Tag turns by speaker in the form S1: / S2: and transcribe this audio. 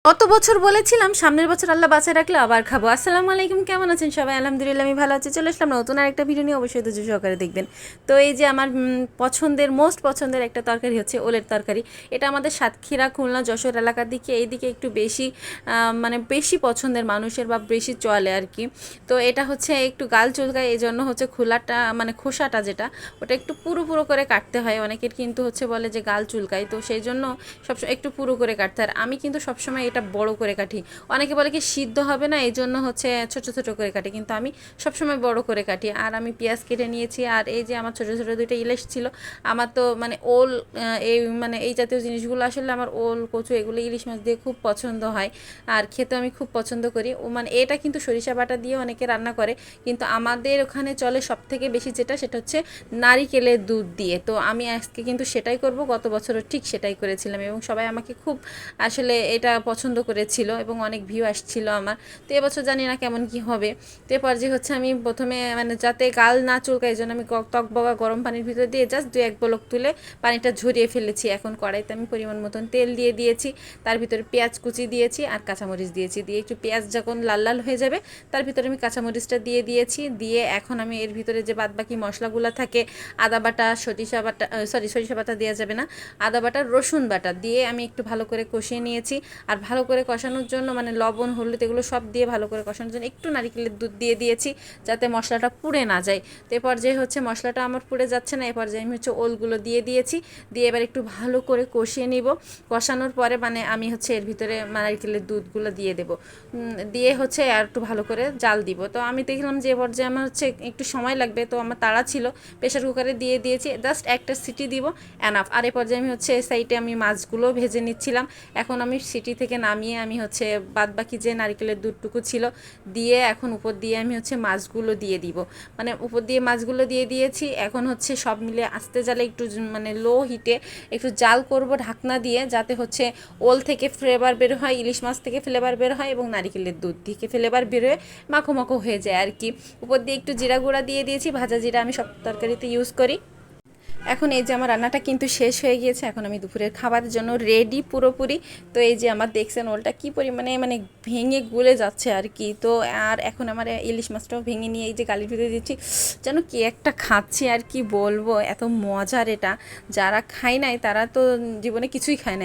S1: গত বছর বলেছিলাম সামনের বছর আল্লাহ বাঁচায় রাখলে আবার খাবো। আসসালামু আলাইকুম, কেমন আছেন সবাই? আলহামদুলিল্লাহ আমি ভালো আছি। চলে আসলাম নতুন আর একটা ভিডিও নিয়ে, অবশ্যই ধৈর্য সহকারে দেখবেন। তো এই যে আমার পছন্দের মোস্ট পছন্দের একটা তরকারি হচ্ছে ওলের তরকারি। এটা আমাদের সাতক্ষীরা, খুলনা, যশোর এলাকার দিকে এইদিকে একটু বেশি মানে বেশি পছন্দের মানুষের বা বেশি চলে আর কি। তো এটা হচ্ছে একটু গাল চুলকায়, এই জন্য হচ্ছে খোলাটা মানে খোসাটা যেটা ওটা একটু পুরো পুরো করে কাটতে হয়। অনেকের কিন্তু হচ্ছে বলে যে গাল চুলকায়, তো সেই জন্য সবসময় একটু পুরো করে কাটতে হয়। আর আমি কিন্তু সবসময় এটা বড় করে কাটি। অনেকে বলে কি সিদ্ধ হবে না, এই জন্য হচ্ছে ছোট ছোট করে কাটি, কিন্তু আমি সবসময় বড় করে কাটি। আর আমি পেঁয়াজ কেটে নিয়েছি। আর এই যে আমার ছোট ছোট দুইটা ইলিশ ছিল। আমার তো মানে ওল এই মানে এই জাতীয় জিনিসগুলো আসলে আমার ওল, কচু এগুলো ইলিশ মাছ দিয়ে খুব পছন্দ হয়। আর খেতে আমি খুব পছন্দ করি। ও মানে এটা কিন্তু সরিষা বাটা দিয়ে অনেকে রান্না করে, কিন্তু আমাদের ওখানে চলে সব থেকে বেশি যেটা, সেটা হচ্ছে নারিকেলের দুধ দিয়ে। তো আমি আজকে কিন্তু সেটাই করব। গত বছরও ঠিক সেটাই করেছিলাম এবং সবাই আমাকে খুব আসলে এটা পছন্দ করেছিল এবং অনেক ভিউ আসছিল আমার। তো এবছর জানি না কেমন কি হবে। তো এরপর যে হচ্ছে আমি প্রথমে মানে যাতে গাল না চুলকায়, এই জন্য আমি টকবগা গরম পানির ভিতরে দিয়ে জাস্ট 2-1 বলক তুলে পানিটা ঝরিয়ে ফেলেছি। এখন কড়াইতে আমি পরিমাণ মতন তেল দিয়ে দিয়েছি, তার ভিতরে পেঁয়াজ কুচি দিয়েছি আর কাঁচামরিচ দিয়েছি। দিয়ে একটু পেঁয়াজ যখন লাল লাল হয়ে যাবে, তার ভিতরে আমি কাঁচামরিচটা দিয়ে দিয়েছি। দিয়ে এখন আমি এর ভিতরে যে বাদবাকি মশলাগুলো থাকে, আদা বাটা, সরিষা বাটা, সরিষা বাটা দেওয়া যাবে না, আদা বাটা, রসুন বাটা দিয়ে আমি একটু ভালো করে কষিয়ে নিয়েছি। আর ভালো করে কষানোর জন্য মানে লবণ, হলুদ এগুলো সব দিয়ে ভালো করে কষানোর জন্য একটু নারকেলের দুধ দিয়ে দিয়েছি, যাতে মশলাটা পুড়ে না যায়। তো এরপর যে হচ্ছে মশলাটা আমার পুড়ে যাচ্ছে না, এরপর যে আমি হচ্ছে ওলগুলো দিয়ে দিয়েছি। দিয়ে এবার একটু ভালো করে কষিয়ে নিব। কষানোর পরে মানে আমি হচ্ছে এর ভিতরে নারকেলের দুধগুলো দিয়ে দেবো। দিয়ে হচ্ছে আর একটু ভালো করে জাল দিব। তো আমি দেখলাম যে এবার যে আমার হচ্ছে একটু সময় লাগবে, তো আমার তাড়া ছিল, প্রেশার কুকারে দিয়ে দিয়েছি, জাস্ট একটা সিটি দিব, এনাফ। আর এরপর যে আমি হচ্ছে সাইডে আমি মাছগুলো ভেজে নিচ্ছিলাম। এখন আমি সিটি থেকে নামিয়ে আমি হচ্ছে বাদবাকি যে নারকেলের দুধটুকু ছিল দিয়ে এখন উপর দিয়ে আমি হচ্ছে মাছগুলো দিয়ে দিব। মানে উপর দিয়ে মাছগুলো দিয়ে দিয়েছি। এখন হচ্ছে সব মিলে আস্তে জালে একটু মানে লো হিটে একটু জাল করব ঢাকনা দিয়ে, যাতে হচ্ছে ওল থেকে ফ্লেভার বের হয়, ইলিশ মাছ থেকে ফ্লেভার বের হয় এবং নারকেলের দুধ থেকে ফ্লেভার বের হয়ে মাখো মাখো হয়ে যায় আর কি। উপর দিয়ে একটু জিরা গুঁড়া দিয়ে দিয়েছি, ভাজা জিরা আমি সব তরকারিতে ইউজ করি। এখন এই যে আমার রান্নাটা কিন্তু শেষ হয়ে গিয়েছে, এখন আমি দুপুরের খাবারের জন্য রেডি পুরোপুরি। তো এই যে আমার দেখছেন ওলটা কী পরিমাণে মানে ভেঙে গলে যাচ্ছে আর কি। তো আর এখন আমার ইলিশ মাছটাও ভেঙে নিয়ে এই যে গালির ভিতরে দিচ্ছি, যেন কি একটা খাচ্ছি আর কি বলবো, এত মজার এটা। যারা খায় নাই তারা তো জীবনে কিছুই খায় নাই।